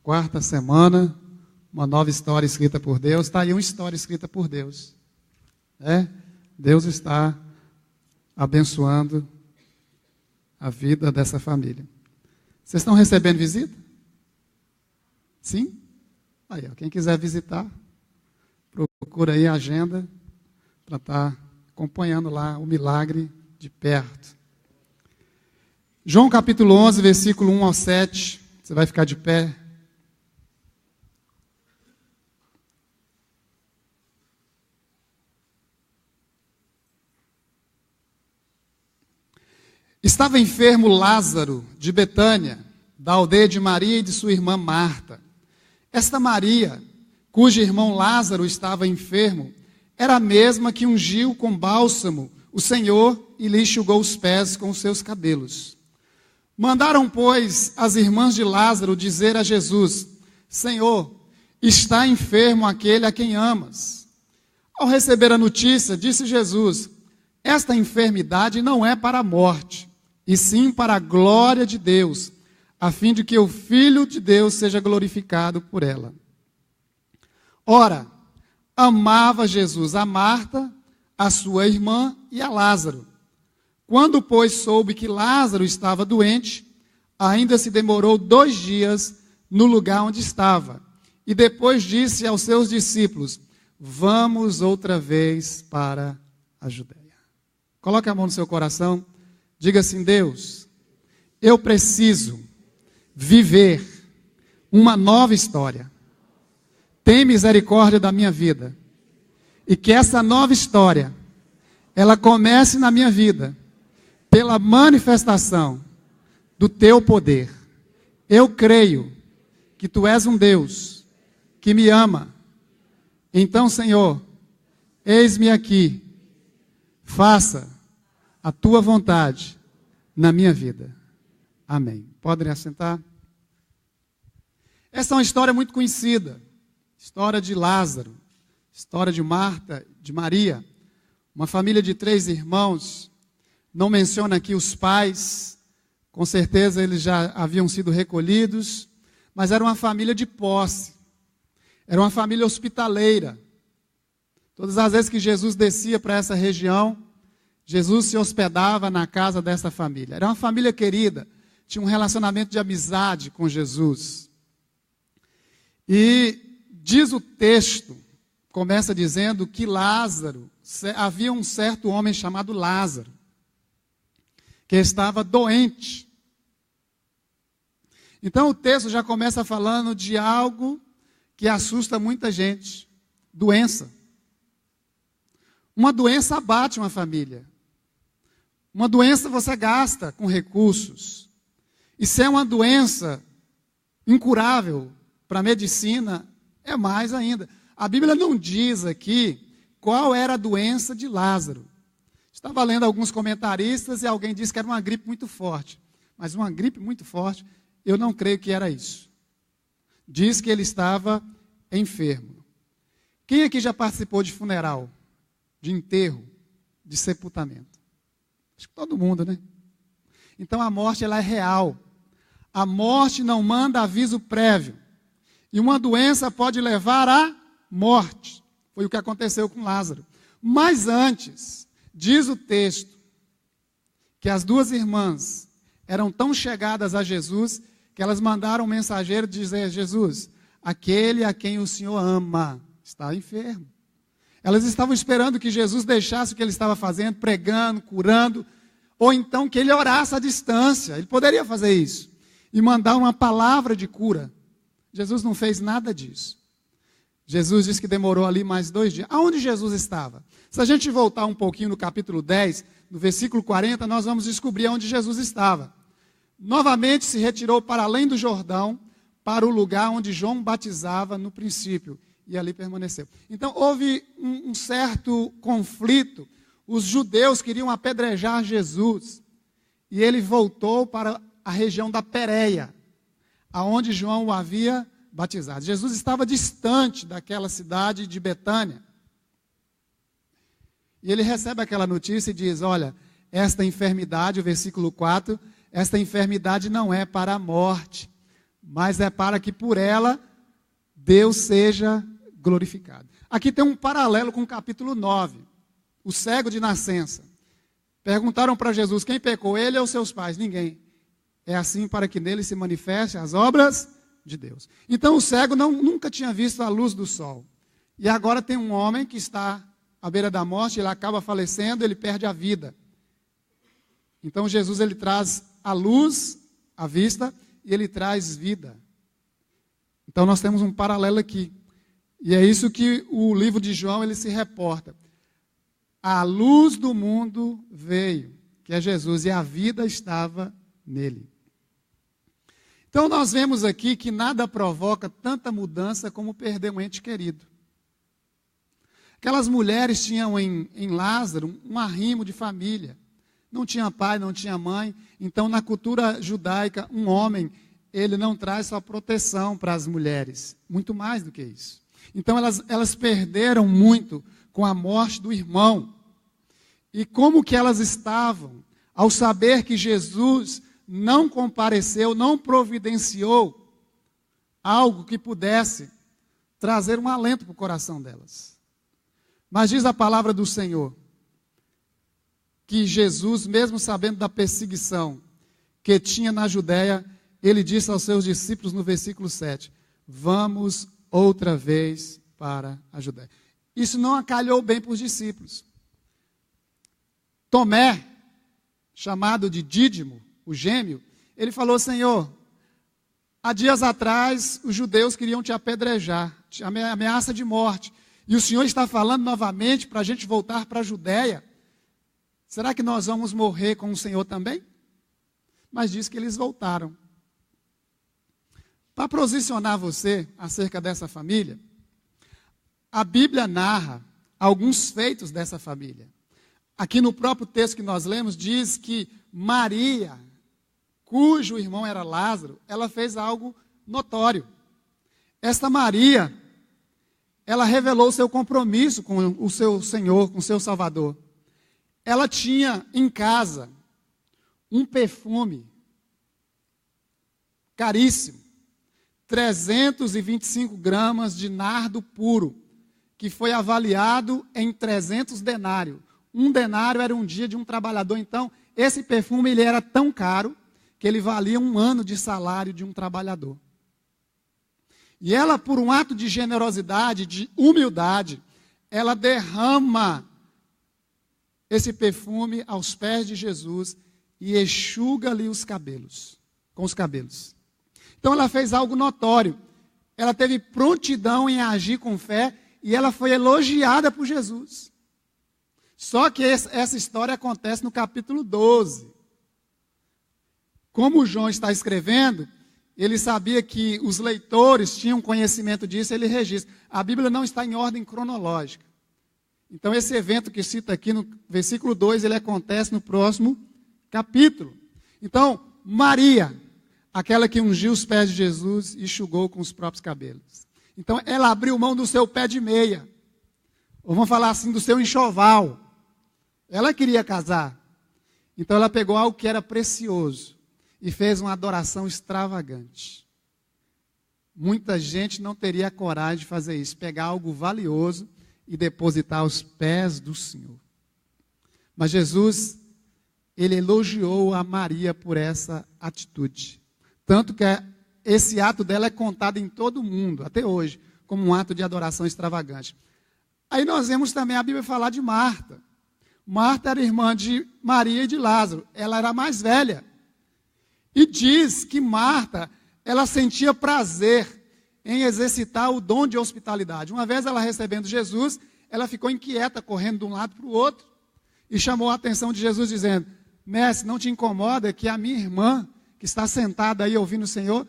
Quarta semana, uma nova história escrita por Deus. Está aí uma história escrita por Deus. Deus está abençoando a vida dessa família. Vocês estão recebendo visita? Sim? Aí, quem quiser visitar, procura aí a agenda para estar acompanhando lá o milagre de perto. João capítulo 11, versículo 1 ao 7. Você vai ficar de pé. Estava enfermo Lázaro, de Betânia, da aldeia de Maria e de sua irmã Marta. Esta Maria, cujo irmão Lázaro estava enfermo, era a mesma que ungiu com bálsamo o Senhor e lhe enxugou os pés com os seus cabelos. Mandaram, pois, as irmãs de Lázaro dizer a Jesus: Senhor, está enfermo aquele a quem amas. Ao receber a notícia, disse Jesus: esta enfermidade não é para a morte, e sim para a glória de Deus, a fim de que o Filho de Deus seja glorificado por ela. Ora, amava Jesus a Marta, a sua irmã e a Lázaro. Quando, pois, soube que Lázaro estava doente, ainda se demorou 2 dias no lugar onde estava. E depois disse aos seus discípulos: vamos outra vez para a Judeia. Coloque a mão no seu coração. Diga assim: Deus, eu preciso viver uma nova história. Tem misericórdia da minha vida. E que essa nova história, ela comece na minha vida, pela manifestação do teu poder. Eu creio que tu és um Deus que me ama. Então, Senhor, eis-me aqui. Faça a tua vontade na minha vida. Amém. Podem assentar? Essa é uma história muito conhecida. História de Lázaro. História de Marta, de Maria. Uma família de 3 irmãos. Não menciona aqui os pais. Com certeza eles já haviam sido recolhidos. Mas era uma família de posse. Era uma família hospitaleira. Todas as vezes que Jesus descia para essa região, Jesus se hospedava na casa dessa família. Era uma família querida, tinha um relacionamento de amizade com Jesus. E diz o texto, começa dizendo que Lázaro, havia um certo homem chamado Lázaro, que estava doente. Então o texto já começa falando de algo que assusta muita gente: doença. Uma doença abate uma família. Uma doença você gasta com recursos. E se é uma doença incurável para a medicina, é mais ainda. A Bíblia não diz aqui qual era a doença de Lázaro. Estava lendo alguns comentaristas e alguém disse que era uma gripe muito forte. Mas uma gripe muito forte, eu não creio que era isso. Diz que ele estava enfermo. Quem aqui já participou de funeral, de enterro, de sepultamento? Acho que todo mundo, né? Então a morte, ela é real. A morte não manda aviso prévio. E uma doença pode levar à morte. Foi o que aconteceu com Lázaro. Mas antes, diz o texto, que as 2 irmãs eram tão chegadas a Jesus, que elas mandaram um mensageiro dizer: Jesus, aquele a quem o Senhor ama está enfermo. Elas estavam esperando que Jesus deixasse o que ele estava fazendo, pregando, curando, ou então que ele orasse à distância. Ele poderia fazer isso e mandar uma palavra de cura. Jesus não fez nada disso. Jesus disse que demorou ali mais 2 dias. Aonde Jesus estava? Se a gente voltar um pouquinho no capítulo 10, no versículo 40, nós vamos descobrir onde Jesus estava. Novamente se retirou para além do Jordão, para o lugar onde João batizava no princípio. E ali permaneceu. Então houve um certo conflito. Os judeus queriam apedrejar Jesus. E ele voltou para a região da Pérea, aonde João o havia batizado. Jesus estava distante daquela cidade de Betânia. E ele recebe aquela notícia e diz: olha, esta enfermidade, o versículo 4, esta enfermidade não é para a morte, mas é para que por ela Deus seja glorificado. Aqui tem um paralelo com o capítulo 9, o cego de nascença. Perguntaram para Jesus, quem pecou, ele ou seus pais? Ninguém. É assim para que nele se manifestem as obras de Deus. Então o cego nunca tinha visto a luz do sol. E agora tem um homem que está à beira da morte, ele acaba falecendo, ele perde a vida. Então Jesus ele traz a luz à vista e ele traz vida. Então nós temos um paralelo aqui. E é isso que o livro de João ele se reporta. A luz do mundo veio, que é Jesus, e a vida estava nele. Então nós vemos aqui que nada provoca tanta mudança como perder um ente querido. Aquelas mulheres tinham em Lázaro um arrimo de família. Não tinha pai, não tinha mãe. Então, na cultura judaica, um homem, ele não traz só proteção para as mulheres. Muito mais do que isso. Então, elas perderam muito com a morte do irmão. E como que elas estavam ao saber que Jesus não compareceu, não providenciou algo que pudesse trazer um alento para o coração delas. Mas diz a palavra do Senhor, que Jesus, mesmo sabendo da perseguição que tinha na Judéia, ele disse aos seus discípulos no versículo 7, vamos outra vez para a Judéia. Isso não acalhou bem para os discípulos. Tomé, chamado de Dídimo, o gêmeo, ele falou, Senhor, há dias atrás os judeus queriam te apedrejar, ameaça de morte, e o Senhor está falando novamente para a gente voltar para a Judéia. Será que nós vamos morrer com o Senhor também? Mas diz que eles voltaram. Para posicionar você acerca dessa família, a Bíblia narra alguns feitos dessa família. Aqui no próprio texto que nós lemos, diz que Maria, cujo irmão era Lázaro, ela fez algo notório. Esta Maria, ela revelou o seu compromisso com o seu Senhor, com o seu Salvador. Ela tinha em casa um perfume caríssimo, 325 gramas de nardo puro, que foi avaliado em 300 denários. Um denário era um dia de um trabalhador. Então, esse perfume ele era tão caro que ele valia 1 ano de salário de um trabalhador. E ela, por um ato de generosidade, de humildade, ela derrama esse perfume aos pés de Jesus e enxuga-lhe os cabelos, com os cabelos. Então ela fez algo notório. Ela teve prontidão em agir com fé e ela foi elogiada por Jesus. Só que essa história acontece no capítulo 12. Como João está escrevendo, ele sabia que os leitores tinham conhecimento disso, ele registra. A Bíblia não está em ordem cronológica. Então, esse evento que cita aqui no versículo 2, ele acontece no próximo capítulo. Então, Maria, aquela que ungiu os pés de Jesus e enxugou com os próprios cabelos. Então, ela abriu mão do seu pé de meia. Ou vamos falar assim, do seu enxoval. Ela queria casar. Então, ela pegou algo que era precioso e fez uma adoração extravagante. Muita gente não teria coragem de fazer isso, pegar algo valioso e depositar aos pés do Senhor. Mas Jesus, ele elogiou a Maria por essa atitude. Tanto que esse ato dela é contado em todo o mundo, até hoje, como um ato de adoração extravagante. Aí nós vemos também a Bíblia falar de Marta. Marta era irmã de Maria e de Lázaro. Ela era a mais velha. E diz que Marta, ela sentia prazer em exercitar o dom de hospitalidade. Uma vez ela recebendo Jesus, ela ficou inquieta, correndo de um lado para o outro, e chamou a atenção de Jesus, dizendo, mestre, não te incomoda que a minha irmã, que está sentada aí ouvindo o Senhor,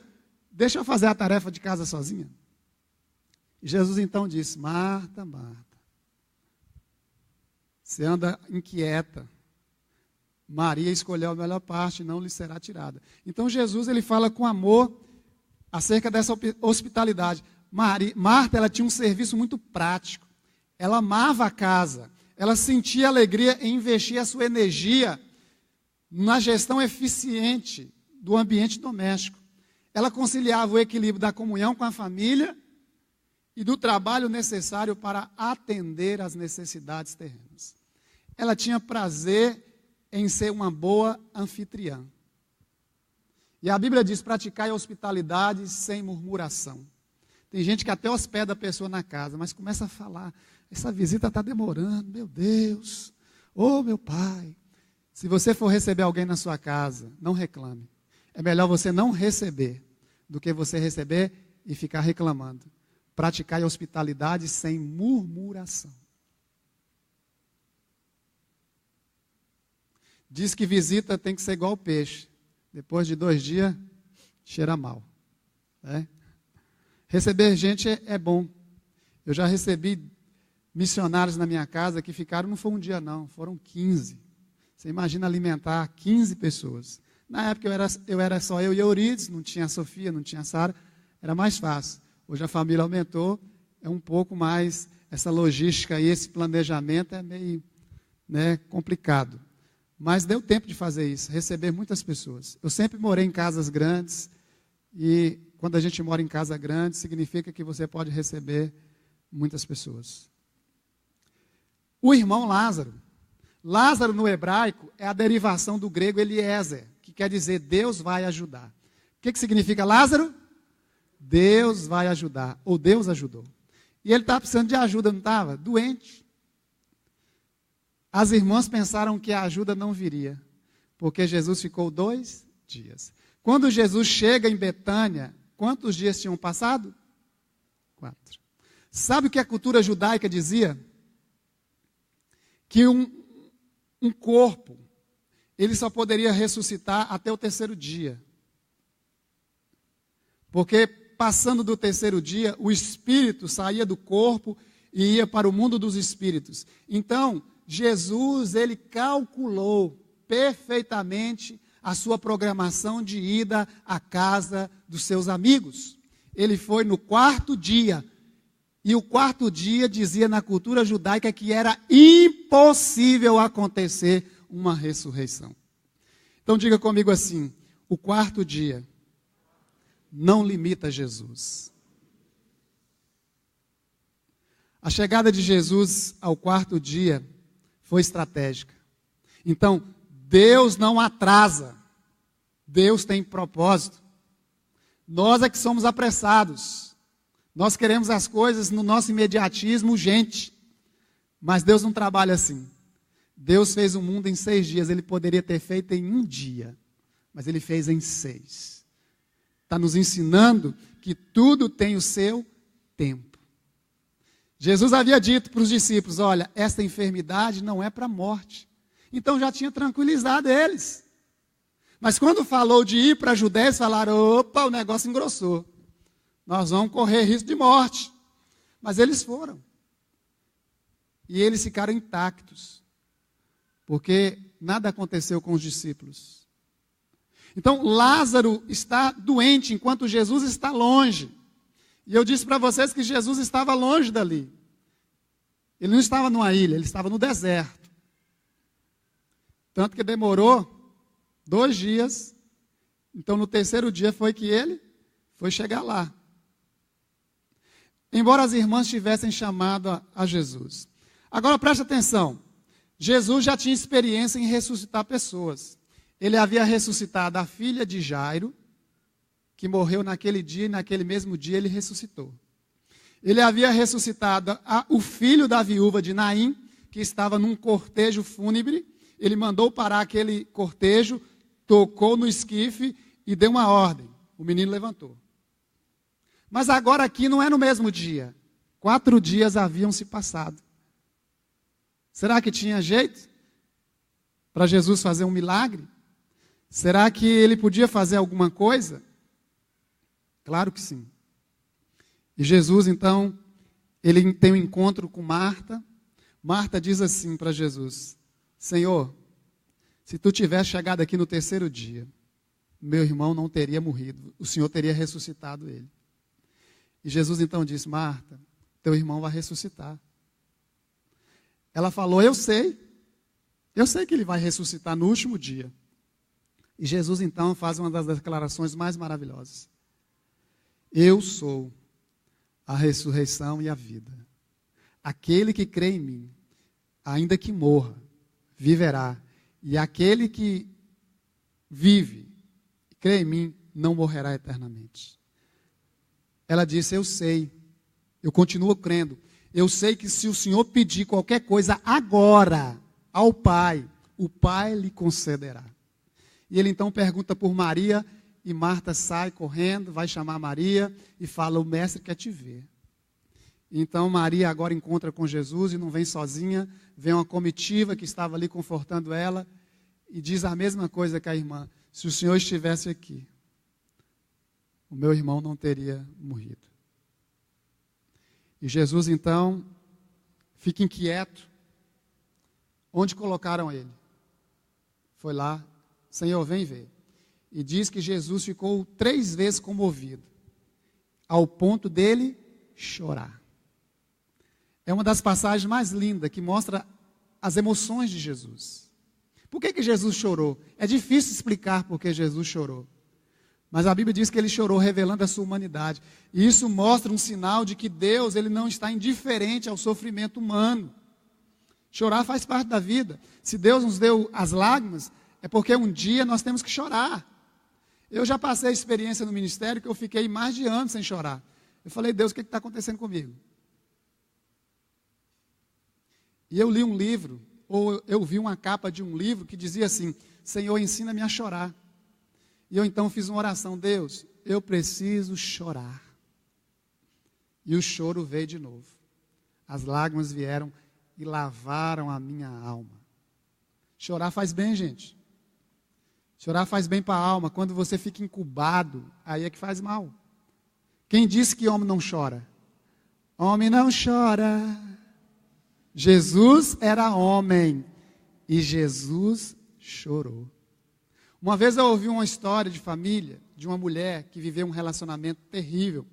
deixa eu fazer a tarefa de casa sozinha? E Jesus então disse, Marta, Marta, você anda inquieta, Maria escolheu a melhor parte, não lhe será tirada. Então Jesus ele fala com amor acerca dessa hospitalidade. Marta ela tinha um serviço muito prático. Ela amava a casa. Ela sentia alegria em investir a sua energia na gestão eficiente do ambiente doméstico. ela conciliava o equilíbrio da comunhão com a família e do trabalho necessário para atender às necessidades terrenas. Ela tinha prazer em ser uma boa anfitriã. E a Bíblia diz, praticai a hospitalidade sem murmuração. Tem gente que até hospeda a pessoa na casa, mas começa a falar, essa visita está demorando, meu Deus, meu pai. Se você for receber alguém na sua casa, não reclame. É melhor você não receber do que você receber e ficar reclamando. Praticai a hospitalidade sem murmuração. Diz que visita tem que ser igual peixe. Depois de 2 dias, cheira mal. Receber gente é bom. Eu já recebi missionários na minha casa que ficaram, não foi um dia não, foram 15. Você imagina alimentar 15 pessoas. Na época eu era só eu e Eurides, não tinha a Sofia, não tinha a Sara, era mais fácil. Hoje a família aumentou, é um pouco mais, essa logística e esse planejamento é meio complicado. Mas deu tempo de fazer isso, receber muitas pessoas. Eu sempre morei em casas grandes, e quando a gente mora em casa grande, significa que você pode receber muitas pessoas. O irmão Lázaro. Lázaro no hebraico é a derivação do grego Eliezer, que quer dizer Deus vai ajudar. O que significa Lázaro? Deus vai ajudar, ou Deus ajudou. E ele estava precisando de ajuda, não estava? Doente. As irmãs pensaram que a ajuda não viria, porque Jesus ficou 2 dias. Quando Jesus chega em Betânia, quantos dias tinham passado? 4. Sabe o que a cultura judaica dizia? Que um corpo, ele só poderia ressuscitar até o 3º dia. Porque passando do 3º dia, o espírito saía do corpo e ia para o mundo dos espíritos. Então, Jesus, ele calculou perfeitamente a sua programação de ida à casa dos seus amigos. Ele foi no 4º dia. E o 4º dia dizia na cultura judaica que era impossível acontecer uma ressurreição. Então diga comigo assim, o 4º dia não limita Jesus. A chegada de Jesus ao 4º dia foi estratégica. Então, Deus não atrasa. Deus tem propósito. Nós é que somos apressados. Nós queremos as coisas no nosso imediatismo urgente. Mas Deus não trabalha assim. Deus fez o mundo em 6 dias. Ele poderia ter feito em 1 dia. Mas Ele fez em 6. Está nos ensinando que tudo tem o seu tempo. Jesus havia dito para os discípulos, olha, esta enfermidade não é para a morte. Então já tinha tranquilizado eles. Mas quando falou de ir para a Judéia, eles falaram, opa, o negócio engrossou. Nós vamos correr risco de morte. Mas eles foram. E eles ficaram intactos. Porque nada aconteceu com os discípulos. Então Lázaro está doente enquanto Jesus está longe. E eu disse para vocês que Jesus estava longe dali. Ele não estava numa ilha, ele estava no deserto. Tanto que demorou 2 dias. Então no 3º dia foi que ele foi chegar lá. Embora as irmãs tivessem chamado a Jesus. Agora preste atenção. Jesus já tinha experiência em ressuscitar pessoas. Ele havia ressuscitado a filha de Jairo, que morreu naquele dia, e naquele mesmo dia ele ressuscitou. Ele havia ressuscitado o filho da viúva de Naim, que estava num cortejo fúnebre. Ele mandou parar aquele cortejo, tocou no esquife e deu uma ordem. O menino levantou. Mas agora aqui não é no mesmo dia. 4 dias haviam se passado. Será que tinha jeito para Jesus fazer um milagre? Será que ele podia fazer alguma coisa? Claro que sim. E Jesus, então, ele tem um encontro com Marta. Marta diz assim para Jesus, Senhor, se tu tivesse chegado aqui no 3º dia, meu irmão não teria morrido, o Senhor teria ressuscitado ele. E Jesus então disse, Marta, teu irmão vai ressuscitar. Ela falou, eu sei que ele vai ressuscitar no último dia. E Jesus então faz uma das declarações mais maravilhosas. Eu sou a ressurreição e a vida. Aquele que crê em mim, ainda que morra, viverá. E aquele que vive, crê em mim, não morrerá eternamente. Ela disse, eu sei, eu continuo crendo. Eu sei que se o Senhor pedir qualquer coisa agora ao Pai, o Pai lhe concederá. E ele então pergunta por Maria, e Marta sai correndo, vai chamar Maria e fala, o mestre quer te ver. Então Maria agora encontra com Jesus e não vem sozinha, vem uma comitiva que estava ali confortando ela e diz a mesma coisa que a irmã, se o Senhor estivesse aqui, o meu irmão não teria morrido. E Jesus então fica inquieto. Onde colocaram ele? Foi lá, Senhor, vem ver. E diz que Jesus ficou 3 vezes comovido, ao ponto dele chorar. É uma das passagens mais lindas que mostra as emoções de Jesus. Por que Jesus chorou? É difícil explicar por que Jesus chorou. Mas a Bíblia diz que ele chorou revelando a sua humanidade. E isso mostra um sinal de que Deus ele não está indiferente ao sofrimento humano. Chorar faz parte da vida. Se Deus nos deu as lágrimas, é porque um dia nós temos que chorar. Eu já passei a experiência no ministério que eu fiquei mais de anos sem chorar. Eu falei, Deus, o que está acontecendo comigo? E eu li um livro, ou eu vi uma capa de um livro que dizia assim, Senhor, ensina-me a chorar. E eu então fiz uma oração, Deus, eu preciso chorar. E o choro veio de novo. As lágrimas vieram e lavaram a minha alma. Chorar faz bem, gente. Chorar faz bem para a alma. Quando você fica incubado, aí é que faz mal. Quem disse que homem não chora? Homem não chora. Jesus era homem e Jesus chorou. Uma vez eu ouvi uma história de família, de uma mulher que viveu um relacionamento terrível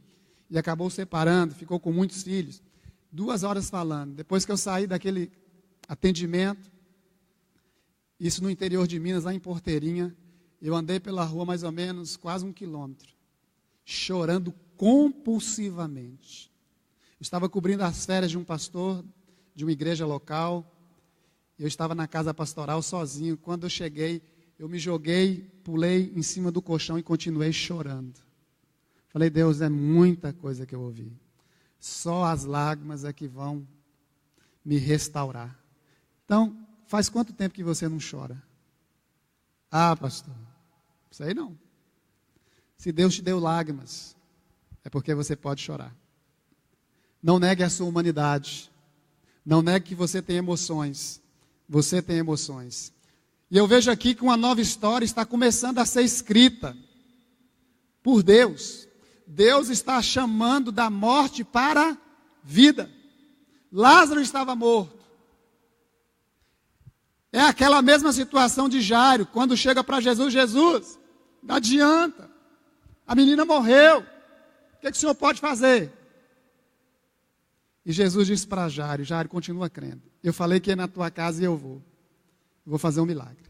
e acabou separando, ficou com muitos filhos. 2 horas falando. Depois que eu saí daquele atendimento, isso no interior de Minas, lá em Porteirinha, eu andei pela rua mais ou menos quase 1 quilômetro, chorando compulsivamente. Eu estava cobrindo as férias de um pastor de uma igreja local. Eu estava na casa pastoral sozinho. Quando eu cheguei, eu me joguei, pulei em cima do colchão e continuei chorando. Falei, Deus, é muita coisa que eu ouvi. Só as lágrimas é que vão me restaurar. Então, faz quanto tempo que você não chora? Ah, pastor, sei não. Se Deus te deu lágrimas, é porque você pode chorar. Não negue a sua humanidade. Não negue que você tem emoções. Você tem emoções. E eu vejo aqui que uma nova história está começando a ser escrita por Deus. Deus está chamando da morte para a vida. Lázaro estava morto. É aquela mesma situação de Jairo, quando chega para Jesus, Jesus, não adianta. A menina morreu. O que o Senhor pode fazer? E Jesus disse para Jairo, Jairo, continua crendo. Eu falei que ia na tua casa e eu vou fazer um milagre.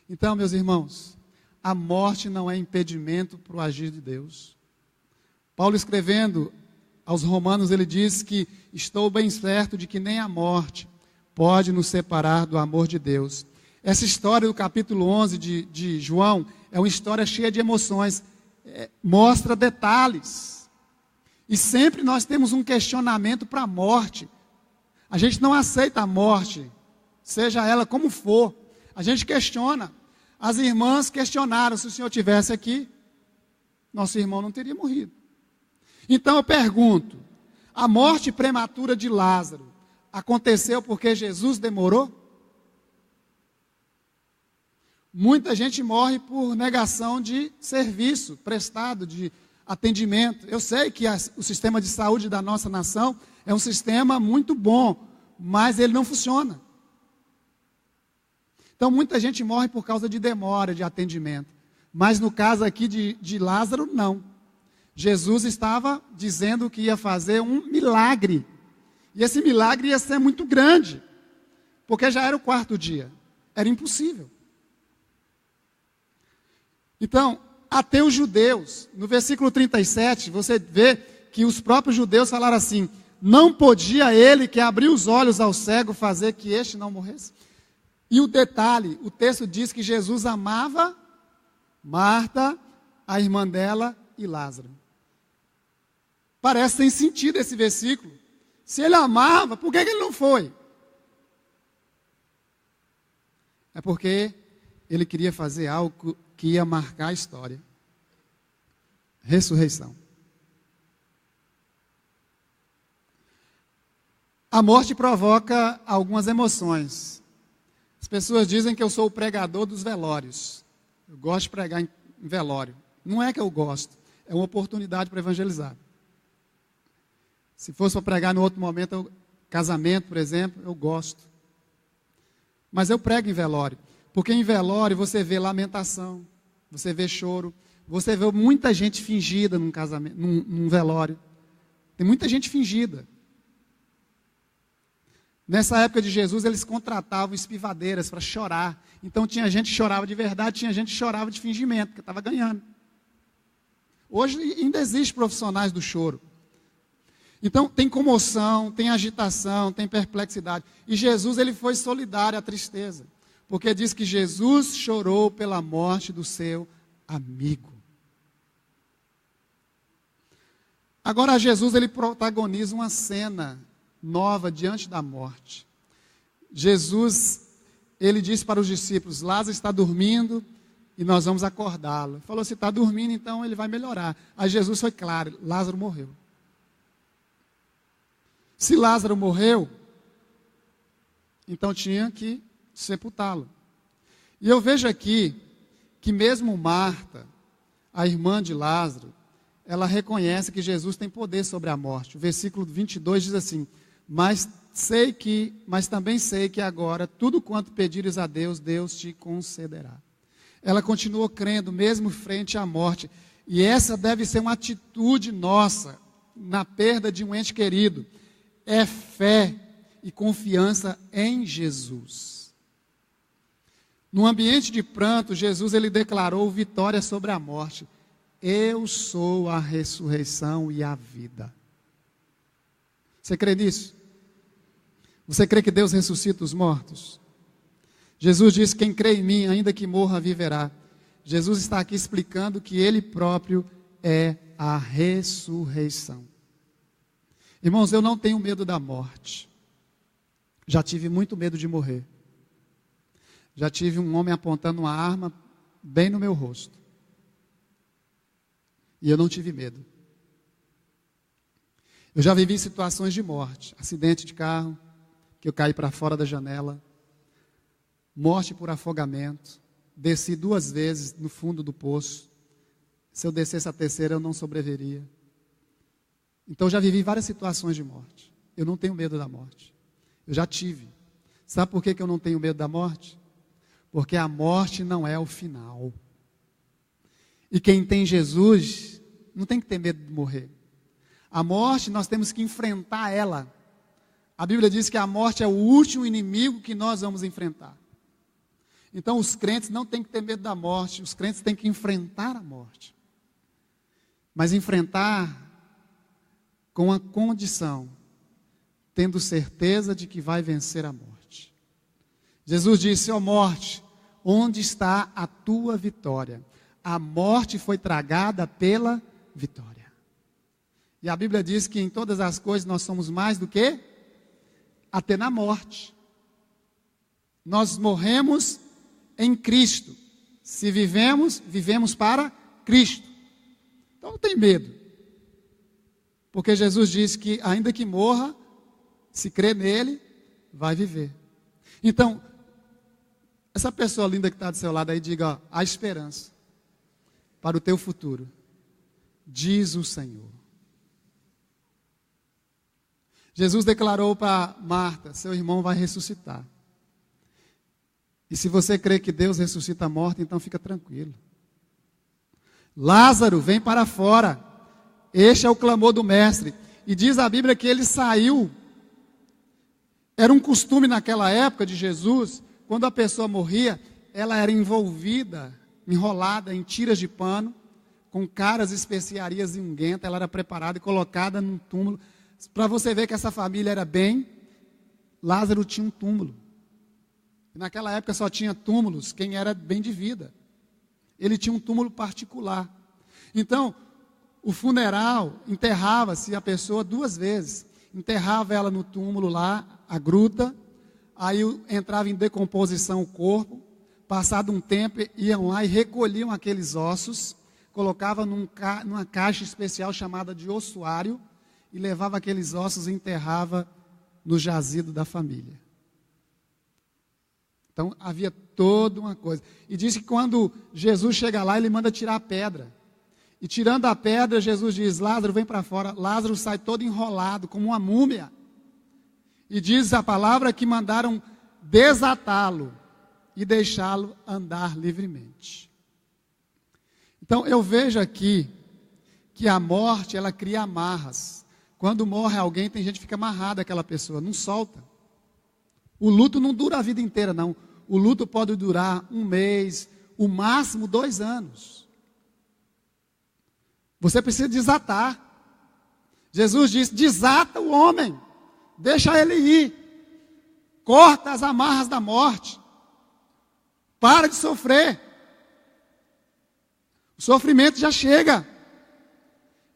Então, meus irmãos, a morte não é impedimento para o agir de Deus. Paulo escrevendo aos Romanos, ele diz que estou bem certo de que nem a morte pode nos separar do amor de Deus. Essa história do capítulo 11 de João é uma história cheia de emoções, mostra detalhes. E sempre nós temos um questionamento para a morte. A gente não aceita a morte, seja ela como for. A gente questiona. As irmãs questionaram, se o Senhor estivesse aqui, nosso irmão não teria morrido. Então eu pergunto, a morte prematura de Lázaro aconteceu porque Jesus demorou? Muita gente morre por negação de serviço prestado, de atendimento. Eu sei que o sistema de saúde da nossa nação é um sistema muito bom, mas ele não funciona. Então muita gente morre por causa de demora de atendimento. Mas no caso aqui de Lázaro, não. Jesus estava dizendo que ia fazer um milagre. E esse milagre ia ser muito grande, porque já era o 4º dia. Era impossível. Então, Até os judeus, no versículo 37, você vê que os próprios judeus falaram assim: não podia ele que abriu os olhos ao cego fazer que este não morresse? E o detalhe, o texto diz que Jesus amava Marta, a irmã dela e Lázaro. Parece sem sentido esse versículo. Se ele amava, por que ele não foi? É porque ele queria fazer algo que ia marcar a história. Ressurreição. A morte provoca algumas emoções. As pessoas dizem que eu sou o pregador dos velórios. Eu gosto de pregar em velório. Não é que eu gosto, é uma oportunidade para evangelizar. Se fosse para pregar no outro momento, casamento, por exemplo, eu gosto. Mas eu prego em velório, porque em velório você vê lamentação, você vê choro, você vê muita gente fingida num casamento, num velório. Tem muita gente fingida. Nessa época de Jesus, eles contratavam espivadeiras para chorar. Então tinha gente que chorava de verdade, tinha gente que chorava de fingimento, porque estava ganhando. Hoje ainda existem profissionais do choro. Então tem comoção, tem agitação, tem perplexidade. E Jesus, ele foi solidário à tristeza. Porque diz que Jesus chorou pela morte do seu amigo. Agora Jesus, ele protagoniza uma cena nova diante da morte. Jesus, ele disse para os discípulos: Lázaro está dormindo e nós vamos acordá-lo. Falou: se está dormindo, então ele vai melhorar. Aí Jesus foi claro: Lázaro morreu. Se Lázaro morreu, então tinha que sepultá-lo. E eu vejo aqui que mesmo Marta, a irmã de Lázaro, ela reconhece que Jesus tem poder sobre a morte. O versículo 22 diz assim: mas também sei que agora tudo quanto pedires a Deus, Deus te concederá. Ela continuou crendo mesmo frente à morte. E essa deve ser uma atitude nossa na perda de um ente querido. É fé e confiança em Jesus. No ambiente de pranto, Jesus, ele declarou vitória sobre a morte. Eu sou a ressurreição e a vida. Você crê nisso? Você crê que Deus ressuscita os mortos? Jesus disse: quem crê em mim, ainda que morra, viverá. Jesus está aqui explicando que Ele próprio é a ressurreição. Irmãos, eu não tenho medo da morte. Já tive muito medo de morrer. Já tive um homem apontando uma arma bem no meu rosto. E eu não tive medo. Eu já vivi situações de morte. Acidente de carro, que eu caí para fora da janela. Morte por afogamento. Desci 2 vezes no fundo do poço. Se eu descesse a terceira, eu não sobreviveria. Então, já vivi várias situações de morte. Eu não tenho medo da morte. Eu já tive. Sabe por que eu não tenho medo da morte? Porque a morte não é o final. E quem tem Jesus não tem que ter medo de morrer. A morte, nós temos que enfrentar ela. A Bíblia diz que a morte é o último inimigo que nós vamos enfrentar. Então, os crentes não têm que ter medo da morte. Os crentes têm que enfrentar a morte. Mas enfrentar com a condição, tendo certeza de que vai vencer a morte. Jesus disse: ó morte, onde está a tua vitória? A morte foi tragada pela vitória. E a Bíblia diz que em todas as coisas nós somos mais do que? Até na morte. Nós morremos em Cristo. Se vivemos, vivemos para Cristo. Então não tem medo. Porque Jesus disse que ainda que morra, se crer nele, vai viver. Então, essa pessoa linda que está do seu lado aí, diga: ó, há esperança para o teu futuro, diz o Senhor. Jesus declarou para Marta: seu irmão vai ressuscitar. E se você crê que Deus ressuscita a morte, então fica tranquilo. Lázaro, vem para fora. Este é o clamor do mestre. E diz a Bíblia que ele saiu. Era um costume naquela época de Jesus, quando a pessoa morria, ela era envolvida, enrolada em tiras de pano, com caras, especiarias e unguenta, ela era preparada e colocada num túmulo. Para você ver que essa família era bem, Lázaro tinha um túmulo. Naquela época só tinha túmulos quem era bem de vida. Ele tinha um túmulo particular. Então, o funeral, enterrava-se a pessoa 2 vezes. Enterrava ela no túmulo lá, a gruta, aí entrava em decomposição o corpo. Passado um tempo, iam lá e recolhiam aqueles ossos, colocavam numa caixa especial chamada de ossuário, e levava aqueles ossos e enterrava no jazido da família. Então, havia toda uma coisa. E diz que quando Jesus chega lá, ele manda tirar a pedra. E tirando a pedra, Jesus diz, Lázaro, vem para fora. Lázaro sai todo enrolado, como uma múmia. E diz a palavra que mandaram desatá-lo e deixá-lo andar livremente. Então, eu vejo aqui que a morte, ela cria amarras. Quando morre alguém, tem gente que fica amarrada àquela pessoa, não solta. O luto não dura a vida inteira, não. O luto pode durar 1 mês, o máximo 2 anos. Você precisa desatar. Jesus disse, desata o homem, deixa ele ir. Corta as amarras da morte. Para de sofrer. O sofrimento já chega.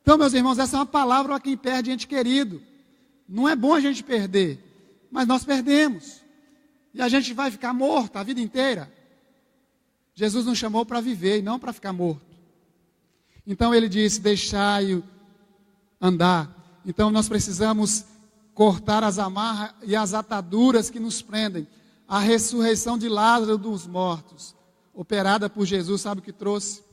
Então, meus irmãos, essa é uma palavra para quem perde ente querido. Não é bom a gente perder, mas nós perdemos. E a gente vai ficar morto a vida inteira. Jesus nos chamou para viver e não para ficar morto. Então ele disse, deixai-o andar. Então nós precisamos cortar as amarras e as ataduras que nos prendem. A ressurreição de Lázaro dos mortos, operada por Jesus, sabe o que trouxe?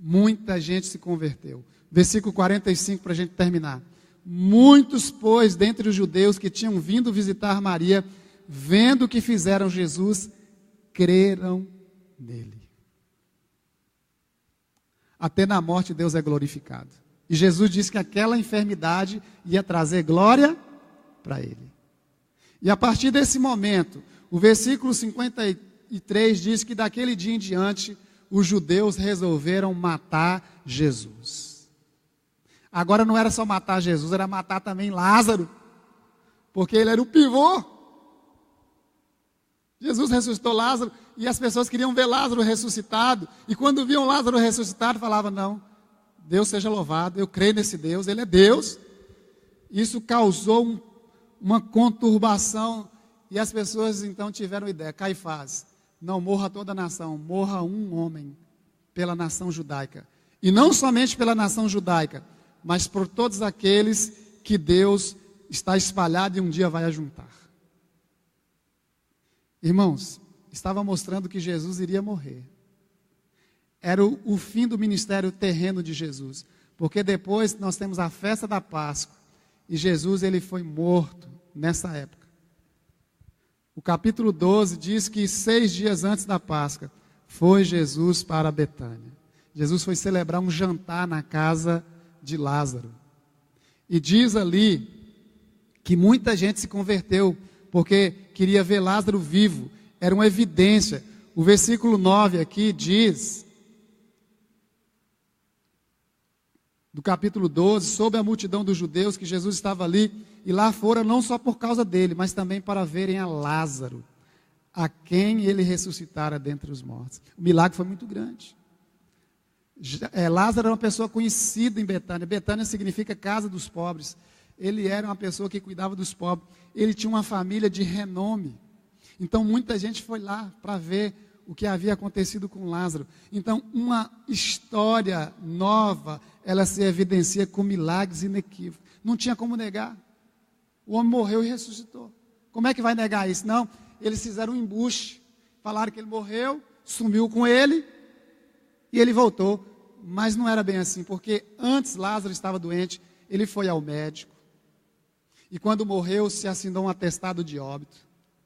Muita gente se converteu. Versículo 45 para a gente terminar. Muitos, pois, dentre os judeus que tinham vindo visitar Maria, vendo o que fizeram Jesus, creram nele. Até na morte Deus é glorificado. E Jesus disse que aquela enfermidade ia trazer glória para ele. E a partir desse momento, o versículo 53 diz que daquele dia em diante, os judeus resolveram matar Jesus. Agora não era só matar Jesus, era matar também Lázaro, porque ele era o pivô. Jesus ressuscitou Lázaro e as pessoas queriam ver Lázaro ressuscitado. E quando viam Lázaro ressuscitado, falavam, não, Deus seja louvado, eu creio nesse Deus, Ele é Deus. Isso causou uma conturbação e as pessoas então tiveram ideia, Caifás, não morra toda a nação, morra um homem pela nação judaica. E não somente pela nação judaica, mas por todos aqueles que Deus está espalhado e um dia vai ajuntar. Irmãos, estava mostrando que Jesus iria morrer. Era o fim do ministério terreno de Jesus. Porque depois nós temos a festa da Páscoa. E Jesus, ele foi morto nessa época. O capítulo 12 diz que 6 dias antes da Páscoa, foi Jesus para Betânia. Jesus foi celebrar um jantar na casa de Lázaro. E diz ali que muita gente se converteu, porque queria ver Lázaro vivo. Era uma evidência. O versículo 9 aqui diz, do capítulo 12, sobre a multidão dos judeus, que Jesus estava ali, e lá fora não só por causa dele, mas também para verem a Lázaro, a quem ele ressuscitara dentre os mortos. O milagre foi muito grande. Lázaro era uma pessoa conhecida em Betânia. Betânia significa casa dos pobres. Ele era uma pessoa que cuidava dos pobres. Ele tinha uma família de renome. Então muita gente foi lá para ver o que havia acontecido com Lázaro. Então uma história nova, ela se evidencia com milagres inequívocos. Não tinha como negar. O homem morreu e ressuscitou. Como é que vai negar isso? Não, eles fizeram um embuste. Falaram que ele morreu, sumiu com ele e ele voltou. Mas não era bem assim, porque antes Lázaro estava doente, ele foi ao médico. E quando morreu, se assinou um atestado de óbito,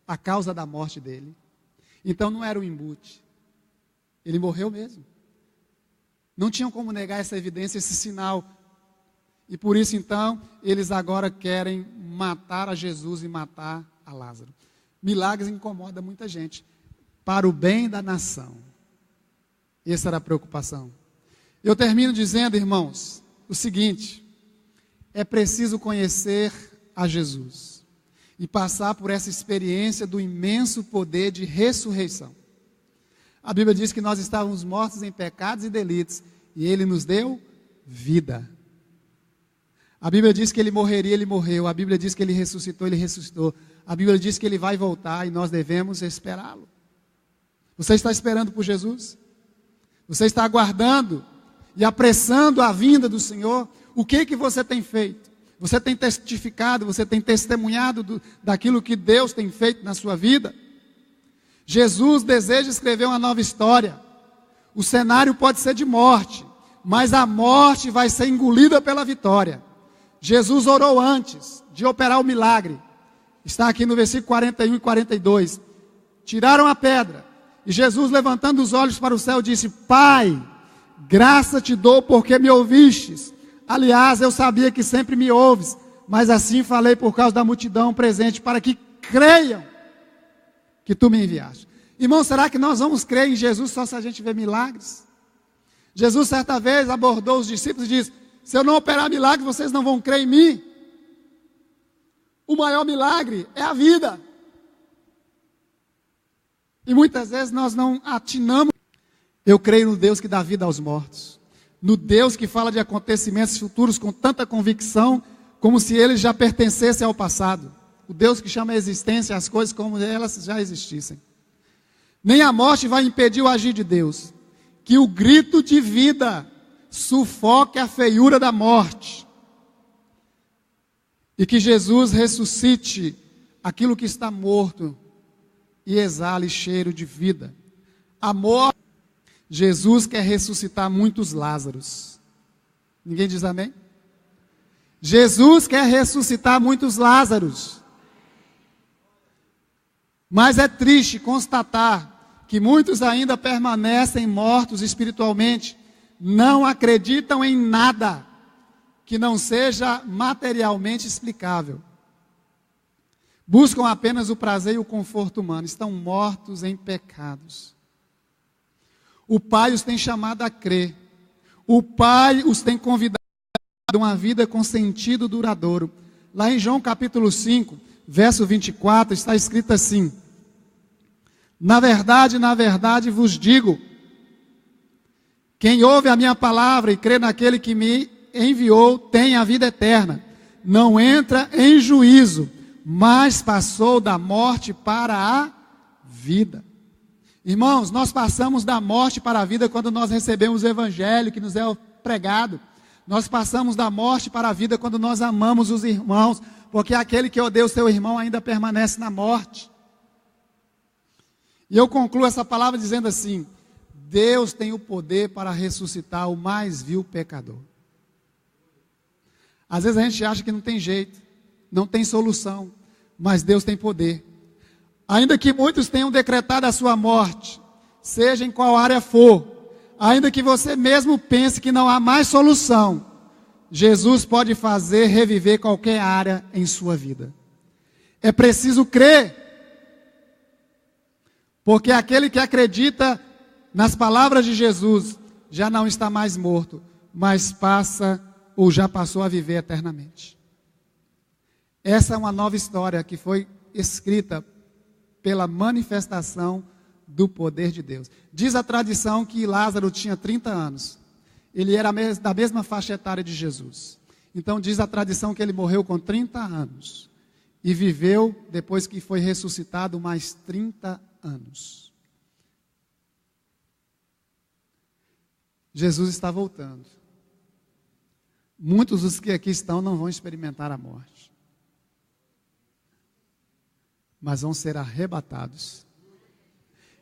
a causa da morte dele. Então não era um embute. Ele morreu mesmo. Não tinham como negar essa evidência, esse sinal. E por isso então, eles agora querem matar a Jesus e matar a Lázaro. Milagres incomodam muita gente. Para o bem da nação. Essa era a preocupação. Eu termino dizendo, irmãos, o seguinte: é preciso conhecer a Jesus e passar por essa experiência do imenso poder de ressurreição. A Bíblia diz que nós estávamos mortos em pecados e delitos, e Ele nos deu vida. A Bíblia diz que Ele morreria, Ele morreu. A Bíblia diz que Ele ressuscitou, Ele ressuscitou. A Bíblia diz que Ele vai voltar e nós devemos esperá-lo. Você está esperando por Jesus? Você está aguardando e apressando a vinda do Senhor? O que você tem feito? Você tem testificado, você tem testemunhado daquilo que Deus tem feito na sua vida? Jesus deseja escrever uma nova história. O cenário pode ser de morte, mas a morte vai ser engolida pela vitória. Jesus orou antes de operar o milagre. Está aqui no versículo 41 e 42. Tiraram a pedra, e Jesus, levantando os olhos para o céu, disse: Pai, graça te dou porque me ouvistes. Aliás, eu sabia que sempre me ouves, mas assim falei por causa da multidão presente, para que creiam que tu me enviaste. Irmão, será que nós vamos crer em Jesus só se a gente ver milagres? Jesus certa vez abordou os discípulos e disse: se eu não operar milagres, vocês não vão crer em mim. O maior milagre é a vida. E muitas vezes nós não atinamos. Eu creio no Deus que dá vida aos mortos, no Deus que fala de acontecimentos futuros com tanta convicção, como se eles já pertencessem ao passado. O Deus que chama a existência as coisas como elas já existissem. Nem a morte vai impedir o agir de Deus. Que o grito de vida sufoque a feiura da morte. E que Jesus ressuscite aquilo que está morto e exale cheiro de vida. A morte, Jesus quer ressuscitar muitos Lázaros. Ninguém diz amém? Jesus quer ressuscitar muitos Lázaros. Mas é triste constatar que muitos ainda permanecem mortos espiritualmente, não acreditam em nada que não seja materialmente explicável. Buscam apenas o prazer e o conforto humano, estão mortos em pecados. O Pai os tem chamado a crer, o Pai os tem convidado a uma vida com sentido duradouro. Lá em João capítulo 5, verso 24, está escrito assim: na verdade vos digo, quem ouve a minha palavra e crê naquele que me enviou, tem a vida eterna. Não entra em juízo, mas passou da morte para a vida. Irmãos, nós passamos da morte para a vida quando nós recebemos o evangelho que nos é pregado. Nós passamos da morte para a vida quando nós amamos os irmãos, porque aquele que odeia o seu irmão ainda permanece na morte. E eu concluo essa palavra dizendo assim: Deus tem o poder para ressuscitar o mais vil pecador. Às vezes a gente acha que não tem jeito, não tem solução, mas Deus tem poder. Ainda que muitos tenham decretado a sua morte, seja em qual área for, ainda que você mesmo pense que não há mais solução, Jesus pode fazer reviver qualquer área em sua vida. É preciso crer, porque aquele que acredita nas palavras de Jesus já não está mais morto, mas passa ou já passou a viver eternamente. Essa é uma nova história que foi escrita pela manifestação do poder de Deus. Diz a tradição que Lázaro tinha 30 anos. Ele era da mesma faixa etária de Jesus. Então diz a tradição que ele morreu com 30 anos. E viveu, depois que foi ressuscitado, mais 30 anos. Jesus está voltando. Muitos dos que aqui estão não vão experimentar a morte, mas vão ser arrebatados.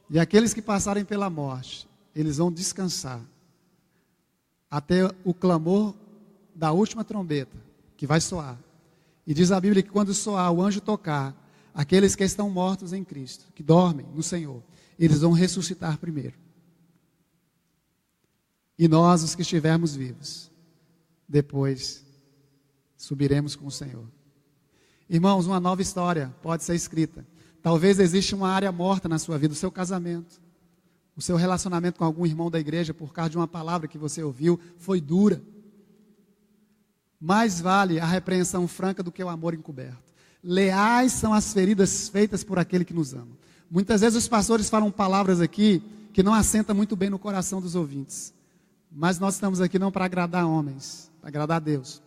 E aqueles que passarem pela morte, eles vão descansar até o clamor da última trombeta, que vai soar. E diz a Bíblia que quando soar, o anjo tocar, aqueles que estão mortos em Cristo, que dormem no Senhor, eles vão ressuscitar primeiro. E nós, os que estivermos vivos, depois subiremos com o Senhor. Irmãos, uma nova história pode ser escrita. Talvez exista uma área morta na sua vida, o seu casamento. O seu relacionamento com algum irmão da igreja, por causa de uma palavra que você ouviu, foi dura. Mais vale a repreensão franca do que o amor encoberto. Leais são as feridas feitas por aquele que nos ama. Muitas vezes os pastores falam palavras aqui que não assentam muito bem no coração dos ouvintes. Mas nós estamos aqui não para agradar homens, para agradar a Deus.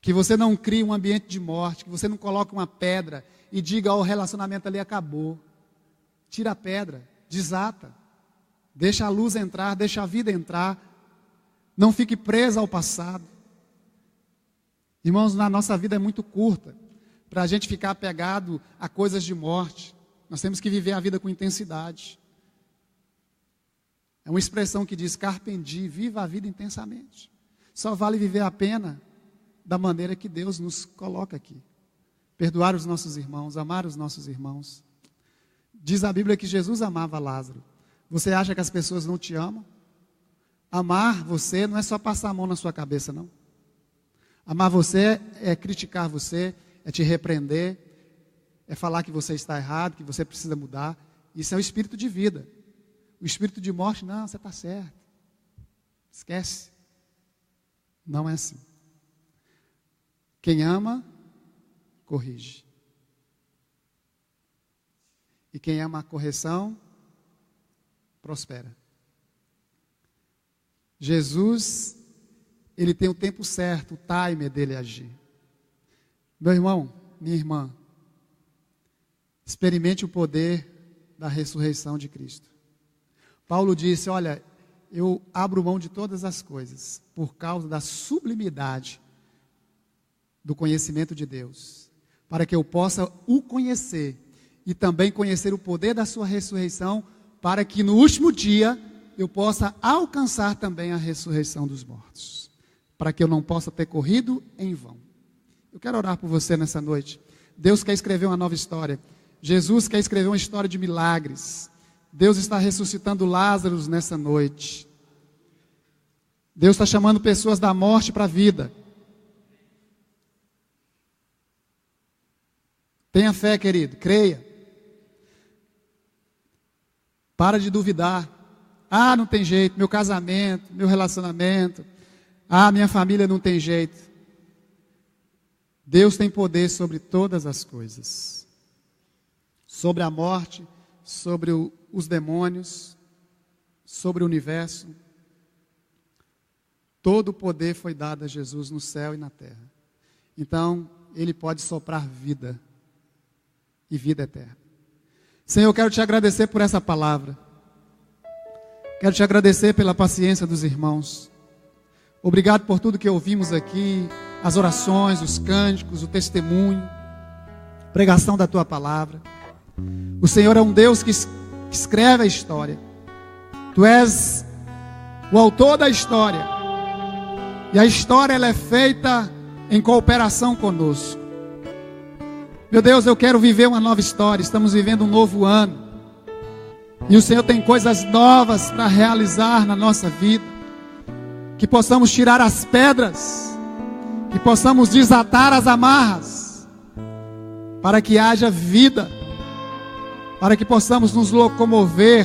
Que você não crie um ambiente de morte, que você não coloque uma pedra e diga, o relacionamento ali acabou. Tira a pedra, desata. Deixa a luz entrar, deixa a vida entrar. Não fique presa ao passado. Irmãos, na nossa vida é muito curta para a gente ficar apegado a coisas de morte. Nós temos que viver a vida com intensidade. É uma expressão que diz, carpe diem, viva a vida intensamente. Só vale viver a pena da maneira que Deus nos coloca aqui. Perdoar os nossos irmãos, amar os nossos irmãos. Diz a Bíblia que Jesus amava Lázaro. Você acha que as pessoas não te amam? Amar você não é só passar a mão na sua cabeça, não. Amar você é criticar você, é te repreender, é falar que você está errado, que você precisa mudar. Isso é o espírito de vida. O espírito de morte, não, você está certo. Esquece. Não é assim. Quem ama, corrige. E quem ama a correção, prospera. Jesus, ele tem o tempo certo, o timer dele agir. Meu irmão, minha irmã, experimente o poder da ressurreição de Cristo. Paulo disse, olha, eu abro mão de todas as coisas por causa da sublimidade do conhecimento de Deus, para que eu possa o conhecer e também conhecer o poder da sua ressurreição, para que no último dia eu possa alcançar também a ressurreição dos mortos, para que eu não possa ter corrido em vão. Eu quero orar por você nessa noite. Deus quer escrever uma nova história. Jesus quer escrever uma história de milagres. Deus está ressuscitando Lázaro nessa noite. Deus está chamando pessoas da morte para a vida. Tenha fé, querido, creia. Para de duvidar. Ah, não tem jeito, meu casamento, meu relacionamento. Ah, minha família não tem jeito. Deus tem poder sobre todas as coisas. Sobre a morte, sobre os demônios, sobre o universo. Todo o poder foi dado a Jesus no céu e na terra. Então, Ele pode soprar vida e vida eterna. Senhor, eu quero te agradecer por essa palavra. Quero te agradecer pela paciência dos irmãos. Obrigado por tudo que ouvimos aqui, as orações, os cânticos, o testemunho, pregação da tua palavra. O Senhor é um Deus que escreve a história. Tu és o autor da história. E a história ela é feita em cooperação conosco. Meu Deus, eu quero viver uma nova história. Estamos vivendo um novo ano. E o Senhor tem coisas novas para realizar na nossa vida. Que possamos tirar as pedras. Que possamos desatar as amarras. Para que haja vida. Para que possamos nos locomover.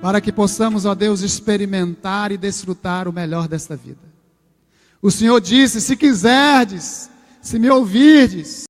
Para que possamos, ó Deus, experimentar e desfrutar o melhor desta vida. O Senhor disse, se quiserdes, se me ouvirdes,